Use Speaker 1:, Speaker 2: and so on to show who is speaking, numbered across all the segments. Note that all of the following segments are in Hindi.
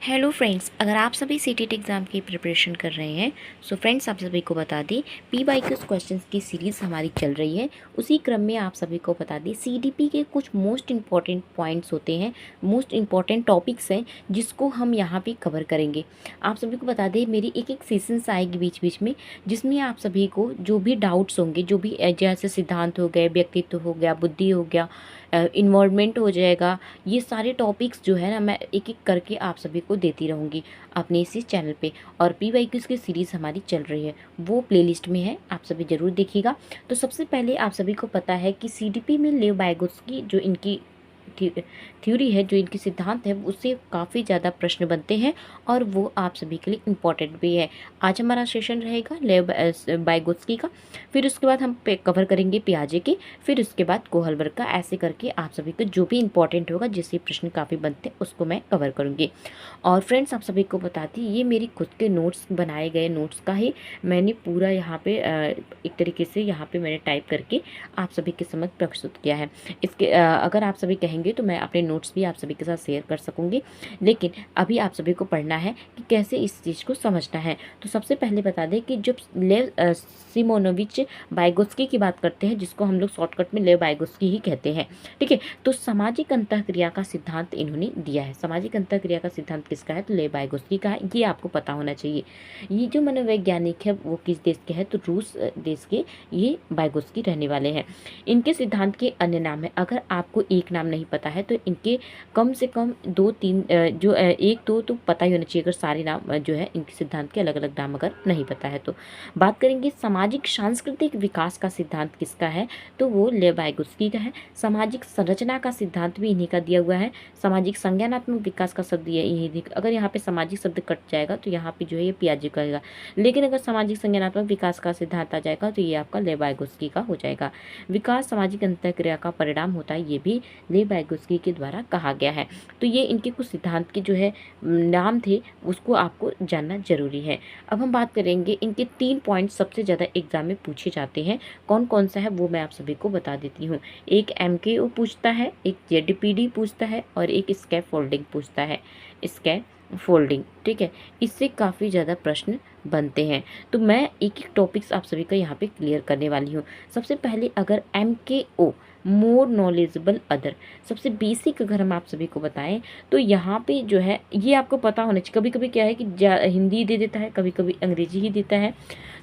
Speaker 1: हेलो फ्रेंड्स, अगर आप सभी सीटेट एग्ज़ाम की प्रिपरेशन कर रहे हैं सो फ्रेंड्स आप सभी को बता दें पीवाईक्यूज क्वेश्चंस की सीरीज़ हमारी चल रही है। उसी क्रम में आप सभी को बता दें सीडीपी के कुछ मोस्ट इंपॉर्टेंट पॉइंट्स होते हैं, मोस्ट इंपॉर्टेंट टॉपिक्स हैं जिसको हम यहाँ पे कवर करेंगे। आप सभी को बता दें मेरी एक एक सेशंस आएगी बीच बीच में, जिसमें आप सभी को जो भी डाउट्स होंगे, जो भी जैसे सिद्धांत हो गए, व्यक्तित्व हो गया, बुद्धि हो गया, इन्वॉल्वमेंट हो जाएगा, ये सारे टॉपिक्स जो है ना मैं एक एक करके आप सभी को देती रहूँगी अपने इसी चैनल पे। और पीवाईक्यूज़ की सीरीज़ हमारी चल रही है, वो प्लेलिस्ट में है, आप सभी ज़रूर देखिएगा। तो सबसे पहले आप सभी को पता है कि सीडीपी में लेव वाइगोत्स्की जो इनकी थ्योरी है, जो इनकी सिद्धांत है, उससे काफ़ी ज़्यादा प्रश्न बनते हैं और वो आप सभी के लिए इम्पॉर्टेंट भी है। आज हमारा सेशन रहेगा लेव वाइगोत्स्की का, फिर उसके बाद हम कवर करेंगे पियाजे के, फिर उसके बाद कोहलबर्ग का। ऐसे करके आप सभी को जो भी इंपॉर्टेंट होगा, जिससे प्रश्न काफ़ी बनते हैं, उसको मैं कवर करूँगी। और फ्रेंड्स आप सभी को बताती ये मेरी खुद के नोट्स बनाए गए नोट्स का ही मैंने पूरा यहाँ पे एक तरीके से यहाँ पे मैंने टाइप करके आप सभी के समझ प्रस्तुत किया है। इसके अगर आप सभी कहेंगे तो मैं अपने नोट्स भी आप सभी के साथ शेयर कर सकूँगी, लेकिन अभी आप सभी को पढ़ना है कि कैसे इस चीज़ को समझना है। तो सबसे पहले बता दें कि जब लेव सिमोनोविच वाइगोत्स्की की बात करते हैं, जिसको हम लोग शॉर्टकट में लेव वाइगोत्स्की ही कहते हैं, ठीक है। तो सामाजिक अंतःक्रिया का सिद्धांत इन्होंने दिया है। सामाजिक अंतःक्रिया का सिद्धांत किसका है? तो लेव वाइगोत्स्की का है। ये आपको पता होना चाहिए। ये जो मनोवैज्ञानिक है वो किस देश के हैं? तो रूस देश के ये वाइगोत्स्की रहने वाले हैं। इनके सिद्धांत के अन्य नाम है, अगर आपको एक नाम नहीं पता है तो इनके कम से कम दो तीन जो एक दो तो पता ही होना चाहिए, अगर सारे नाम जो है इनके सिद्धांत के अलग अलग नाम अगर नहीं पता है तो। बात करेंगे सामाजिक सांस्कृतिक विकास का सिद्धांत किसका है? तो वो लेव वाइगोत्स्की का है। सामाजिक संरचना का सिद्धांत भी इन्हीं का दिया हुआ है। सामाजिक संज्ञानात्मक विकास का शब्द यही, अगर यहाँ पे सामाजिक शब्द कट जाएगा तो यहाँ पे जो है ये पियाजे कहेगा, लेकिन अगर सामाजिक संज्ञानात्मक विकास का सिद्धांत आ जाएगा तो ये आपका लेव वाइगोत्स्की का हो जाएगा। विकास सामाजिक अंतःक्रिया का परिणाम होता है, ये भी लेव वाइगोत्स्की के द्वारा कहा गया है। तो ये इनके कुछ सिद्धांत के जो है नाम थे, उसको आपको जानना जरूरी है। अब हम बात करेंगे इनके 3 पॉइंट सबसे ज़्यादा एग्जाम में पूछे जाते हैं, कौन कौन सा है वो मैं आप सभी को बता देती हूँ। एक MKO पूछता है, एक ZPD पूछता है और एक स्कैप फोल्डिंग पूछता है। स्कैप फोल्डिंग, ठीक है, इससे काफ़ी ज़्यादा प्रश्न बनते हैं। तो मैं एक एक टॉपिक्स आप सभी का यहाँ पे क्लियर करने वाली हूँ। सबसे पहले अगर MKO मोर नॉलेजेबल अदर, सबसे बेसिक अगर हम आप सभी को बताएं तो यहाँ पे जो है ये आपको पता होना चाहिए। कभी कभी क्या है कि हिंदी दे देता है, कभी कभी अंग्रेजी ही देता है,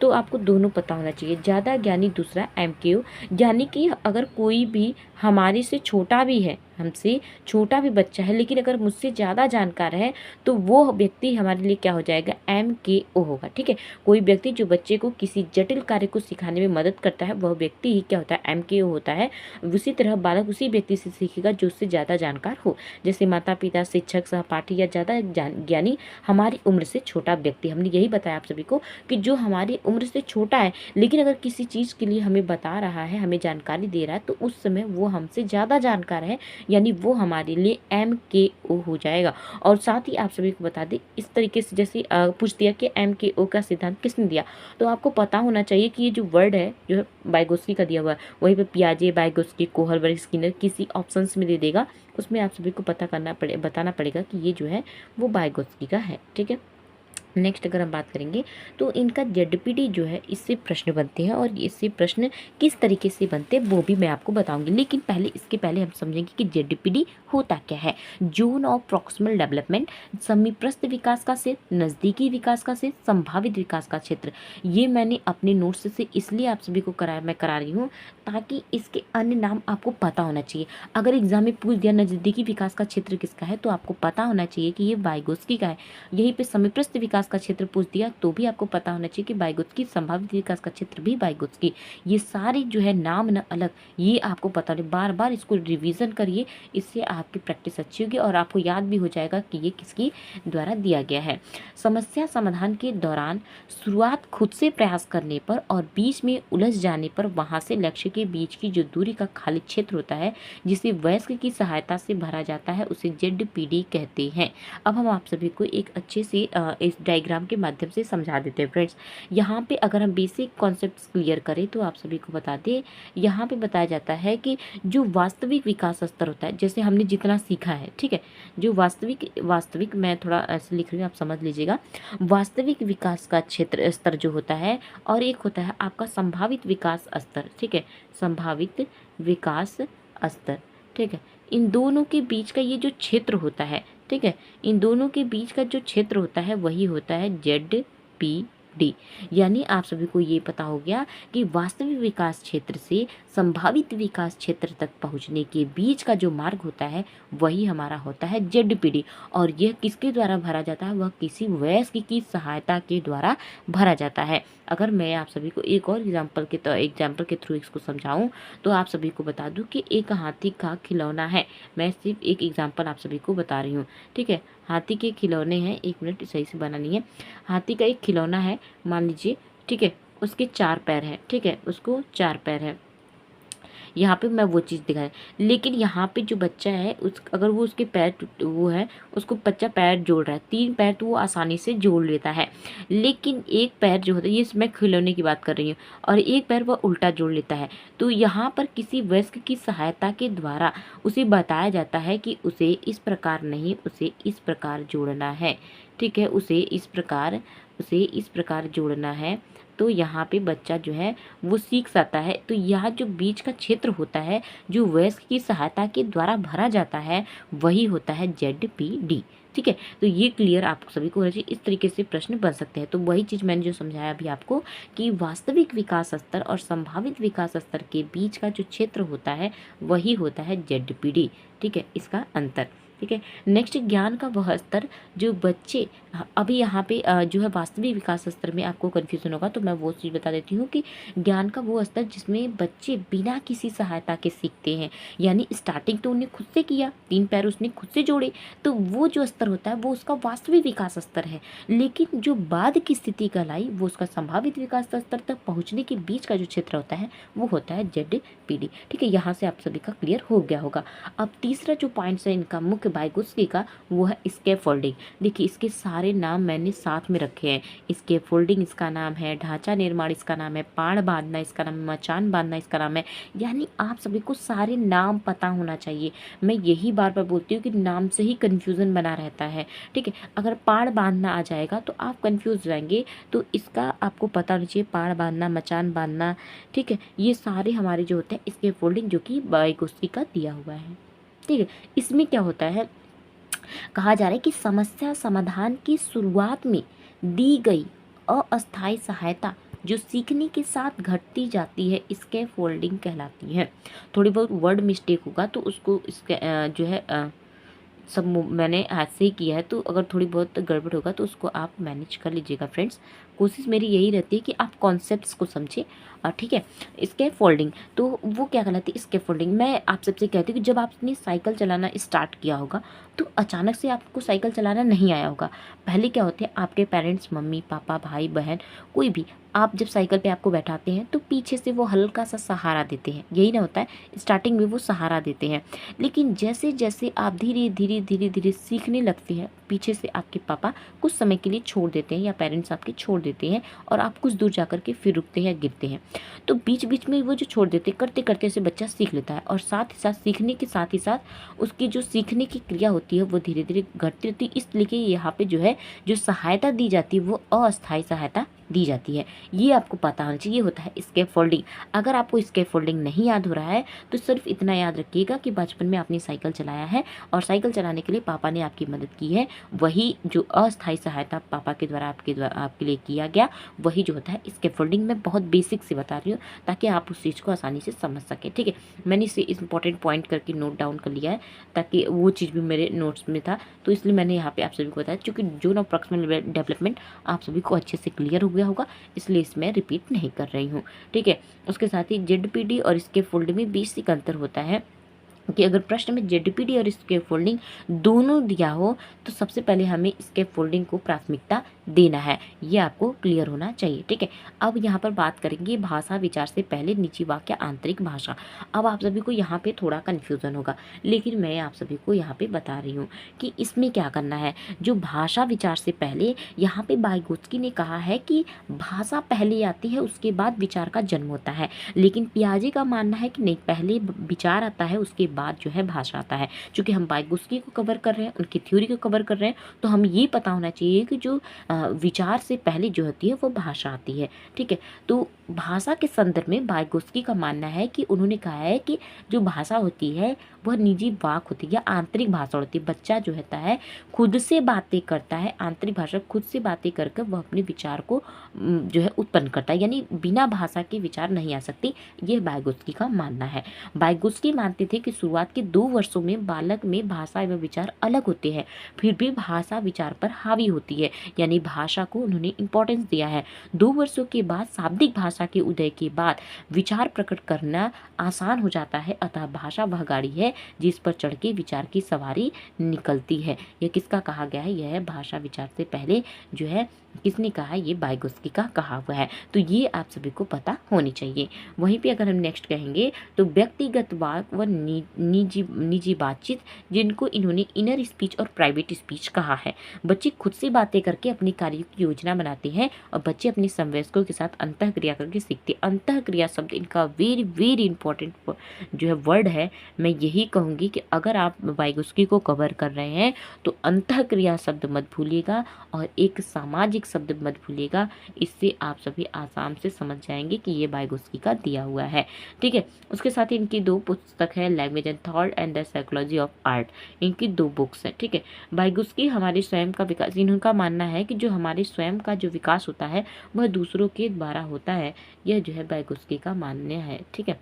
Speaker 1: तो आपको दोनों पता होना चाहिए। ज़्यादा ज्ञानी दूसरा MKO, यानी कि अगर कोई भी हमारे से छोटा भी है, हमसे छोटा भी बच्चा है, लेकिन अगर मुझसे ज़्यादा जानकार है तो वो व्यक्ति हमारे लिए क्या हो जाएगा? MKO होगा, ठीक है। कोई व्यक्ति जो बच्चे को किसी जटिल कार्य को सिखाने में मदद करता है, वह व्यक्ति ही क्या होता है? MKO होता है। उसी तरह बालक उसी व्यक्ति से सीखेगा जो उससे ज़्यादा जानकार हो, जैसे माता पिता, शिक्षक, सहपाठी या ज़्यादा ज्ञानी हमारी उम्र से छोटा व्यक्ति। हमने यही बताया आप सभी को कि जो हमारी उम्र से छोटा है लेकिन अगर किसी चीज़ के लिए हमें बता रहा है, हमें जानकारी दे रहा है, तो उस समय वो हमसे ज़्यादा जानकार है, यानी वो हमारे लिए MKO हो जाएगा। और साथ ही आप सभी को बता दें इस तरीके से, जैसे पूछ दिया कि MKO का सिद्धांत किसने दिया, तो आपको पता होना चाहिए कि ये जो वर्ड है जो है वाइगोत्स्की का दिया हुआ है, वहीं पे पियाजे, वाइगोत्स्की, कोहलबर्ग, स्किनर किसी ऑप्शंस में दे देगा, उसमें आप सभी को बताना पड़ेगा कि ये जो है वो वाइगोत्स्की का है, ठीक है। नेक्स्ट अगर हम बात करेंगे तो इनका ZPD जो है, इससे प्रश्न बनते हैं और इससे प्रश्न किस तरीके से बनते हैं वो भी मैं आपको बताऊंगी, लेकिन इसके पहले हम समझेंगे कि ZPD होता क्या है। जोन ऑफ प्रॉक्सिमल डेवलपमेंट, समीपस्थ विकास का क्षेत्र, नज़दीकी विकास का क्षेत्र, संभावित विकास का क्षेत्र। ये मैंने अपने नोट्स से इसलिए आप सभी को मैं करा रही हूँ ताकि इसके अन्य नाम आपको पता होना चाहिए। अगर एग्जाम में पूछ दिया नज़दीकी विकास का क्षेत्र किसका है, तो आपको पता होना चाहिए कि ये वाइगोत्स्की का है। यहीं पे समीपस्थ विकास का क्षेत्र पूछ दिया तो भी आपको पता होना चाहिए कि वाइगोत्स्की, संभावित विकास का क्षेत्र भी वाइगोत्स्की। ये सारे जो है नाम न अलग, ये आपको पता नहीं, बार बार इसको रिवीजन करिए, इससे आपकी प्रैक्टिस अच्छी होगी और आपको याद भी हो जाएगा कि ये किसकी द्वारा दिया गया है। समस्या समाधान के दौरान शुरुआत खुद से प्रयास करने पर और बीच में उलझ जाने पर वहां से लक्ष्य के बीच की जो दूरी का खाली क्षेत्र होता है, जिसे वयस्क की सहायता से भरा जाता है, उसे ZPD कहते हैं। अब हम आप सभी को एक अच्छे से इस डायग्राम के माध्यम से समझा देते हैं फ्रेंड्स। यहाँ पे अगर हम बेसिक कॉन्सेप्ट्स क्लियर करें तो आप सभी को बता दें, यहाँ पे बताया जाता है कि जो वास्तविक विकास स्तर होता है, जैसे हमने जितना सीखा है, ठीक है, जो वास्तविक मैं थोड़ा ऐसे लिख रही हूँ, आप समझ लीजिएगा। वास्तविक विकास का क्षेत्र स्तर जो होता है, और एक होता है आपका संभावित विकास स्तर, ठीक है, संभावित विकास स्तर, ठीक है। इन दोनों के बीच का ये जो क्षेत्र होता है, ठीक है, इन दोनों के बीच का जो क्षेत्र होता है वही होता है ZPD। यानी आप सभी को ये पता हो गया कि वास्तविक विकास क्षेत्र से संभावित विकास क्षेत्र तक पहुंचने के बीच का जो मार्ग होता है वही हमारा होता है ZPD। और यह किसके द्वारा भरा जाता है? वह किसी वयस्क की सहायता के द्वारा भरा जाता है। अगर मैं आप सभी को एक और एग्जाम्पल के थ्रू इसको समझाऊं तो आप सभी को बता दूं कि एक हाथी का खिलौना है। मैं सिर्फ एक एग्जाम्पल आप सभी को बता रही हूँ, ठीक है। हाथी के खिलौने हैं, एक मिनट, सही से बना नहीं है। हाथी का एक खिलौना है, मान लीजिए, ठीक है, उसके 4 पैर हैं, ठीक है, उसको 4 पैर हैं। यहाँ पे मैं वो चीज़ दिखाया, लेकिन यहाँ पे जो बच्चा है अगर वो उसके पैर वो है, उसको बच्चा पैर जोड़ रहा है, 3 पैर तो वो आसानी से जोड़ लेता है, लेकिन एक पैर जो होता है, ये मैं खिलौने की बात कर रही हूँ, और एक पैर वह उल्टा जोड़ लेता है। तो यहाँ पर किसी वयस्क की सहायता के द्वारा उसे बताया जाता है कि उसे इस प्रकार नहीं, उसे इस प्रकार जोड़ना है, ठीक है, उसे इस प्रकार जोड़ना है। तो यहाँ पे बच्चा जो है वो सीख जाता है। तो यहाँ जो बीच का क्षेत्र होता है जो वयस्क की सहायता के द्वारा भरा जाता है वही होता है ZPD, ठीक है। तो ये क्लियर आप सभी को होना चाहिए, इस तरीके से प्रश्न बन सकते हैं। तो वही चीज़ मैंने जो समझाया अभी आपको कि वास्तविक विकास स्तर और संभावित विकास स्तर के बीच का जो क्षेत्र होता है वही होता है ZPD, ठीक है, इसका अंतर, ठीक है। नेक्स्ट, ज्ञान का वह स्तर जो बच्चे अभी यहाँ पे जो है वास्तविक विकास स्तर में आपको कन्फ्यूजन होगा, तो मैं वो चीज़ बता देती हूँ कि ज्ञान का वो स्तर जिसमें बच्चे बिना किसी सहायता के सीखते हैं। यानी स्टार्टिंग तो उन्हें खुद से किया, 3 पैर उसने खुद से जोड़े, तो वो जो स्तर होता है वो उसका वास्तविक विकास स्तर है। लेकिन जो बाद की स्थिति कहलाई वो उसका संभावित विकास स्तर तक पहुँचने के बीच का जो क्षेत्र होता है वो होता है ZPD, ठीक है। यहाँ से आप सभी का क्लियर हो गया होगा। अब तीसरा जो पॉइंट्स है इनका मुख्य वाइगोत्स्की का, वो है स्कैफोल्डिंग। देखिए इसके सारे नाम मैंने साथ में रखे हैं। स्कैफोल्डिंग इसका नाम है, ढांचा निर्माण इसका नाम है, पाड़ बांधना इसका नाम है, मचान बांधना इसका नाम है। यानी आप सभी को सारे नाम पता होना चाहिए। मैं यही बार बार बोलती हूँ कि नाम से ही कन्फ्यूज़न बना रहता है, ठीक है। अगर पाड़ बांधना आ जाएगा तो आप कन्फ्यूज हो जाएंगे, तो इसका आपको पता होना चाहिए, पाड़ बांधना, मचान बांधना, ठीक है, ये सारे हमारे जो होते हैं स्कैफोल्डिंग जो कि वाइगोत्स्की का दिया हुआ है, ठीक है। इसमें क्या होता है, कहा जा रहा है कि समस्या समाधान की शुरुआत में दी गई अस्थायी सहायता जो सीखने के साथ घटती जाती है स्कैफोल्डिंग कहलाती है। थोड़ी बहुत वर्ड मिस्टेक होगा तो उसको इसके जो है सब मैंने हाथ से ही किया है, तो अगर थोड़ी बहुत गड़बड़ होगा तो उसको आप मैनेज कर लीजिएगा फ्रेंड्स। कोशिश मेरी यही रहती है कि आप कॉन्सेप्ट्स को समझें, ठीक है। स्कैफोल्डिंग तो वो क्या कहलाती है? स्कैफोल्डिंग मैं आप सबसे कहती हूँ कि जब आपने साइकिल चलाना स्टार्ट किया होगा तो अचानक से आपको साइकिल चलाना नहीं आया होगा। पहले क्या होते हैं, आपके पेरेंट्स, मम्मी पापा, भाई बहन, कोई भी, आप जब साइकिल पे आपको बैठाते हैं तो पीछे से वो हल्का सा सहारा देते हैं, यही ना होता है, स्टार्टिंग में वो सहारा देते हैं। लेकिन जैसे जैसे आप धीरे धीरे धीरे धीरे सीखने लगते हैं, पीछे से आपके पापा कुछ समय के लिए छोड़ देते हैं या पेरेंट्स आपके छोड़ देते हैं और आप कुछ दूर जाकर के फिर रुकते हैं या गिरते हैं। तो बीच बीच में वो जो छोड़ देते, करते करते से बच्चा सीख लेता है, और साथ ही साथ सीखने के साथ ही साथ उसकी जो सीखने की क्रिया होती है वो धीरे धीरे घटती रहती है। इसलिए यहाँ पे जो है जो सहायता दी जाती है वो अस्थायी सहायता दी जाती है। ये आपको पता होना चाहिए, होता है स्कैफोल्डिंग। अगर आपको स्कैफोल्डिंग नहीं याद हो रहा है तो सिर्फ इतना याद रखिएगा कि बचपन में आपने साइकिल चलाया है और साइकिल चलाने के लिए पापा ने आपकी मदद की है, वही जो अस्थायी सहायता पापा के द्वारा आपके लिए किया गया वही जो होता है स्कैफोल्डिंग। मैं बहुत बेसिक से बता रही हूँ ताकि आप उस चीज़ को आसानी से समझ सकें, ठीक है। मैंने इसे इंपॉर्टेंट पॉइंट करके नोट डाउन कर लिया है ताकि वो चीज़ भी मेरे नोट्स में था, तो इसलिए मैंने यहाँ पे आप सभी को बताया, क्योंकि जो ना प्रॉक्सिमल डेवलपमेंट आप सभी को अच्छे से क्लियर हो गया होगा, इसलिए इसमें रिपीट नहीं कर रही हूँ, ठीक है। उसके साथ ही ZPD और स्कैफोल्डिंग में बेसिक अंतर होता है कि अगर प्रश्न में ZPD और स्कैफोल्डिंग दोनों दिया हो तो सबसे पहले हमें स्कैफोल्डिंग को प्राथमिकता देना है, ये आपको क्लियर होना चाहिए। ठीक है, अब यहाँ पर बात करेंगे भाषा विचार से पहले निजी वाक्य आंतरिक भाषा। अब आप सभी को यहाँ पे थोड़ा कन्फ्यूज़न होगा, लेकिन मैं आप सभी को यहाँ पे बता रही हूँ कि इसमें क्या करना है। जो भाषा विचार से पहले, यहाँ पे वाइगोत्स्की ने कहा है कि भाषा पहले आती है, उसके बाद विचार का जन्म होता है, लेकिन पियाजे का मानना है कि नहीं, पहले विचार आता है, उसके बाद जो है भाषा आता है। चूँकि हम वाइगोत्स्की को कवर कर रहे हैं, उनकी थ्योरी को कवर कर रहे हैं, तो हम ये पता होना चाहिए कि जो विचार से पहले जो होती है वो भाषा आती है। ठीक है, तो भाषा के संदर्भ में वाइगोत्स्की का मानना है कि उन्होंने कहा है कि जो भाषा होती है वह निजी वाक होती है या आंतरिक भाषा होती है। बच्चा जो होता है खुद से बातें करता है, आंतरिक भाषा खुद से बातें करके वह अपने विचार को जो है उत्पन्न करता है, यानी बिना भाषा के विचार नहीं आ सकती। यह वाइगोत्स्की का मानना है। वाइगोत्स्की मानते थे कि शुरुआत के 2 वर्षों में बालक में भाषा एवं विचार अलग होते हैं, फिर भी भाषा विचार पर हावी होती है, यानी भाषा को उन्होंने इंपॉर्टेंस दिया है। 2 वर्षों के बाद शाब्दिक भाषा के उदय के बाद विचार प्रकट करना आसान हो जाता है, अतः भाषा वह गाड़ी है जिस पर चढ़ के विचार की सवारी निकलती है। यह किसका कहा गया है? यह भाषा विचार से पहले जो है किसने कहा है? ये वाइगोत्स्की का कहा हुआ है। तो ये आप सभी को पता होनी चाहिए। वहीं पे अगर हम नेक्स्ट कहेंगे तो व्यक्तिगत वाक व निजी बातचीत, जिनको इन्होंने इनर स्पीच और प्राइवेट स्पीच कहा है। बच्चे खुद से बातें करके अपनी कार्य की योजना बनाते हैं और बच्चे अपने संवयस्कों के साथ अंतःक्रिया करके सीखते हैं। अंतःक्रिया शब्द इनका वेरी वेरी इंपॉर्टेंट जो है वर्ड है। मैं यही कहूँगी कि अगर आप वाइगोत्स्की को कवर कर रहे हैं तो अंतःक्रिया शब्द मत भूलिएगा और एक सामाजिक शब्द मत भूलिएगा। इससे आप सभी आसाम से समझ जाएंगे कि ये वाइगोत्स्की का दिया हुआ है। ठीक है, उसके साथ ही इनकी 2 पुस्तक है, language and thought and the psychology of art. इनकी 2 बुक्स हैं। ठीक है, वाइगोत्स्की हमारे स्वयं का विकास, इनका मानना है कि जो हमारे स्वयं का जो विकास होता है वह दूसरों के द्वारा होता है। यह जो है वाइगोत्स्की का मानना है। ठीक है,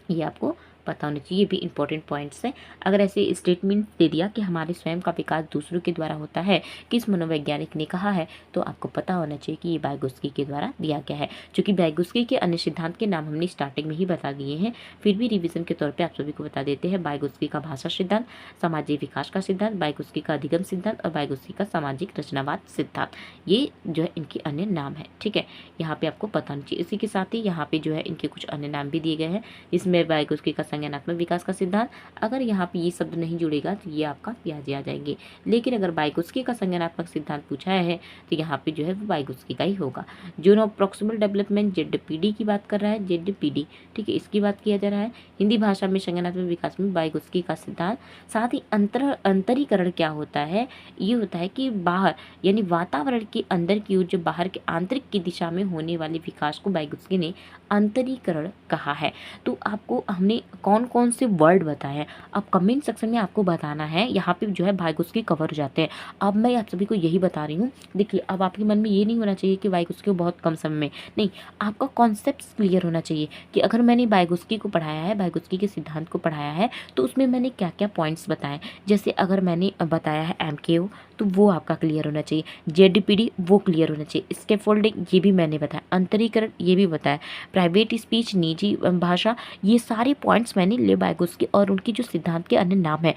Speaker 1: ये आपको पता होना चाहिए, ये भी इंपॉर्टेंट पॉइंट्स हैं। अगर ऐसे स्टेटमेंट दे दिया कि हमारे स्वयं का विकास दूसरों के द्वारा होता है, किस मनोवैज्ञानिक ने कहा है, तो आपको पता होना चाहिए कि ये वाइगोत्स्की के द्वारा दिया गया है। क्योंकि वाइगोत्स्की के अन्य सिद्धांत के नाम हमने स्टार्टिंग में ही बता दिए हैं, फिर भी रिविजन के तौर पर आप सभी को बता देते हैं। वाइगोत्स्की का भाषा सिद्धांत, सामाजिक विकास का सिद्धांत, वाइगोत्स्की का अधिगम सिद्धांत और वाइगोत्स्की का सामाजिक रचनावाद सिद्धांत, ये जो है इनके अन्य नाम है। ठीक है, यहाँ पे आपको पता होना चाहिए। इसी के साथ ही यहाँ पे जो है इनके कुछ अन्य नाम भी दिए गए हैं, इसमें वाइगोत्स्की का संज्ञानात्मक विकास का सिद्धांत। अगर यहाँ पे ये शब्द नहीं जुड़ेगा तो ये आपका प्याजे आ जाएंगे, लेकिन अगर वाइगोत्स्की का संज्ञानात्मक सिद्धांत पूछा है तो यहाँ पे जो है वो वाइगोत्स्की का ही होगा। जो प्रॉक्सिमल डेवलपमेंट ZPD की बात कर रहा है, ZPD, ठीक है, इसकी बात किया जा रहा है। हिंदी भाषा में संज्ञानात्मक विकास में वाइगोत्स्की का सिद्धांत। साथ ही अंतरीकरण क्या होता है? ये होता है कि बाहर यानी वातावरण के अंदर की ओर जो बाहर के आंतरिक की दिशा में होने वाले विकास को वाइगोत्स्की ने अंतरीकरण कहा है। तो आपको हमने कौन कौन से वर्ड बताए हैं, अब कमेंट सेक्शन में आपको बताना है। यहाँ पे जो है वाइगोत्स्की कवर हो जाते हैं। अब मैं आप सभी को यही बता रही हूँ। देखिए, अब आपके मन में ये नहीं होना चाहिए कि वाइगोत्स्की को बहुत कम समय में, नहीं, आपका कॉन्सेप्ट क्लियर होना चाहिए कि अगर मैंने वाइगोत्स्की को पढ़ाया है, वाइगोत्स्की के सिद्धांत को पढ़ाया है, तो उसमें मैंने क्या क्या पॉइंट्स बताए। जैसे अगर मैंने बताया है MKO, तो वो आपका क्लियर होना चाहिए। ZPD वो क्लियर होना चाहिए। स्कैफोल्डिंग ये भी मैंने बताया, अंतरीकरण ये भी बताया, प्राइवेट स्पीच निजी भाषा, ये सारे पॉइंट्स मैंने ले वाइगोत्स्की और उनकी जो सिद्धांत के अन्य नाम है,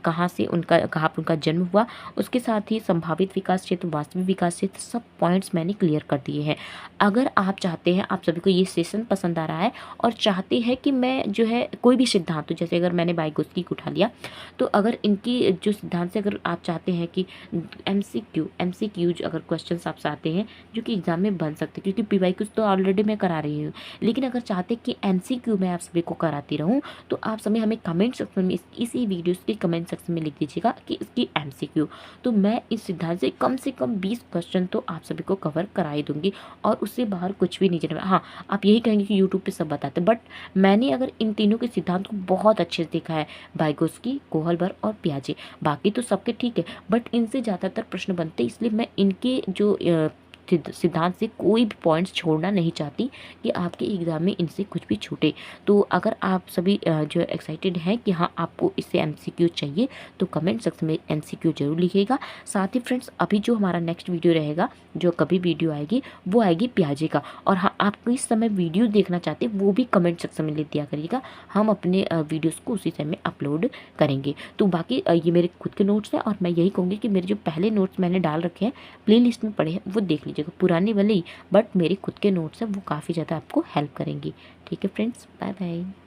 Speaker 1: कहाँ से उनका कहाँ पर उनका जन्म हुआ, उसके साथ ही संभावित विकास क्षेत्र, वास्तविक विकास क्षेत्र, सब पॉइंट्स मैंने क्लियर कर दिए हैं। अगर आप चाहते हैं, आप सभी को ये सेशन पसंद आ रहा है और चाहते हैं कि मैं जो है कोई भी सिद्धांत, तो जैसे अगर मैंने वाइगोत्स्की को उठा लिया, तो अगर इनकी जो सिद्धांत से अगर आप चाहते हैं कि MCQ अगर क्वेश्चन आप चाहते हैं जो कि एग्जाम में बन सकते हैं, क्योंकि PYQ तो ऑलरेडी मैं करा रही हूँ, लेकिन अगर चाहते कि MCQ मैं आप सभी को कराती रहूँ, तो आप सभी हमें कमेंट सेक्शन में इसी वीडियोस के कमेंट सेक्शन में लिख दीजिएगा कि इसकी MCQ, तो मैं इस सिद्धांत से कम 20 क्वेश्चन तो आप सभी को कवर करा ही दूंगी और उससे बाहर कुछ भी नहीं जाना। हाँ, आप यही कहेंगे कि यूट्यूब पे सब बताते हैं, बट मैंने अगर इन तीनों के सिद्धांत को बहुत अच्छे से देखा है, वाइगोत्स्की, कोहलबर्ग और पियाजे, बाकी तो सबके ठीक है, बट इनसे ज़्यादातर प्रश्न बनते, इसलिए मैं इनके जो सिद्धांत से कोई भी पॉइंट्स छोड़ना नहीं चाहती कि आपके एग्ज़ाम में इनसे कुछ भी छूटे। तो अगर आप सभी जो एक्साइटेड हैं कि हाँ आपको इससे एमसीक्यू चाहिए, तो कमेंट सेक्शन में एमसीक्यू जरूर लिखिएगा। साथ ही फ्रेंड्स, अभी जो हमारा नेक्स्ट वीडियो रहेगा, जो कभी वीडियो आएगी, वो आएगी पियाजे का। और हाँ, आप किस समय वीडियो देखना चाहते हैं वो भी कमेंट सेक्शन में लिख दिया करिएगा, हम अपने वीडियोज़ को उसी समय अपलोड करेंगे। तो बाकी ये मेरे खुद के नोट्स हैं, और मैं यही कहूँगी कि मेरे जो पहले नोट्स मैंने डाल रखे हैं प्लेलिस्ट में पड़े हैं, वो देख लीजिएगा। पुराने वाले ही, बट मेरे खुद के नोट्स हैं, वो काफ़ी ज़्यादा आपको हेल्प करेंगी। ठीक है फ्रेंड्स, बाय बाय।